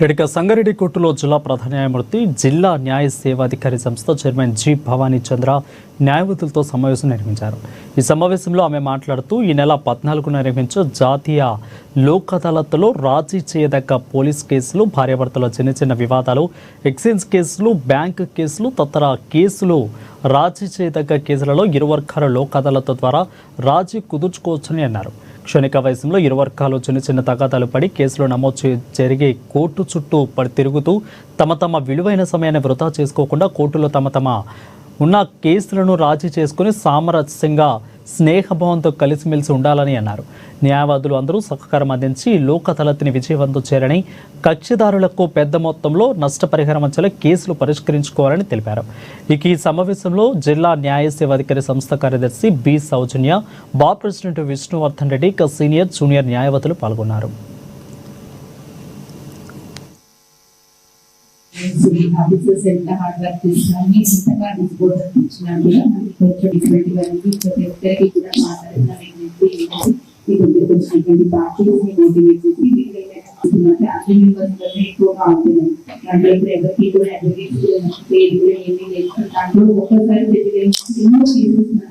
ఇక సంగారెడ్డి కోర్టులో జిల్లా ప్రధాన న్యాయమూర్తి జిల్లా న్యాయ సేవాధికారి సంస్థ చైర్మన్ జి భవానీ చంద్ర న్యాయమూర్తులతో సమావేశం నిర్వహించారు. ఈ సమావేశంలో ఆమె మాట్లాడుతూ ఈ నెల 14న నిర్వహించే జాతీయ లోక్ అదాలత్లో రాజీ చేయదగ్గ పోలీస్ కేసులు, భార్యాభర్తల చిన్న చిన్న వివాదాలు, ఎక్సైజ్ కేసులు, బ్యాంక్ కేసులు, తదితర కేసులు రాజీ చేయదగ్గ కేసులలో ఇరు వర్గాల లోక్ అదాలత్ ద్వారా రాజీ కుదుర్చుకోవచ్చని అన్నారు. క్షణిక వయసులో ఇరు వర్గాలు చిన్న చిన్న తగాదాలు పడి కేసులు నమోదు జరిగే కోర్టు చుట్టూ తిరుగుతూ తమ విలువైన సమయాన్ని వృధా చేసుకోకుండా కోర్టులో తమ ఉన్న కేసులను రాజీ చేసుకుని సామరస్యంగా స్నేహభావంతో కలిసిమెలిసి ఉండాలని అన్నారు. న్యాయవాదులు అందరూ సహకారం అందించి లోక్ అదాలత్ని విజయవంతం చేయాలని, కక్షిదారులకు పెద్ద మొత్తంలో నష్టపరిహారం అంచెల కేసులు పరిష్కరించుకోవాలని తెలిపారు. ఇక ఈ సమావేశంలో జిల్లా న్యాయ సేవాధికారి సంస్థ కార్యదర్శి B Soujanya, bar president Vishnuvardhan Reddy, senior junior న్యాయవాదులు పాల్గొన్నారు. ఆఫీసర్స్ ఎంత హార్డ్ వర్క్ చేసినాము, ఇంతగా డిస్పోజల్ ఇచ్చినా కూడా కొంచెం ఇటువంటి వారికి ప్రతి ఒక్కరికి కూడా మాట్లాడిన వచ్చినటువంటి పార్టీని మోటివేట్ చేసి ఫ్యామిలీ మెంబర్స్ వల్ల ఎక్కువగా అవుతున్నాయి. దాంట్లో ఇప్పుడు ఎవరికి కూడా అడ్వకేట్స్ పేరు కూడా ఏమీ లేదు. దాంట్లో ఒక్కసారి ఎన్నో కేసెస్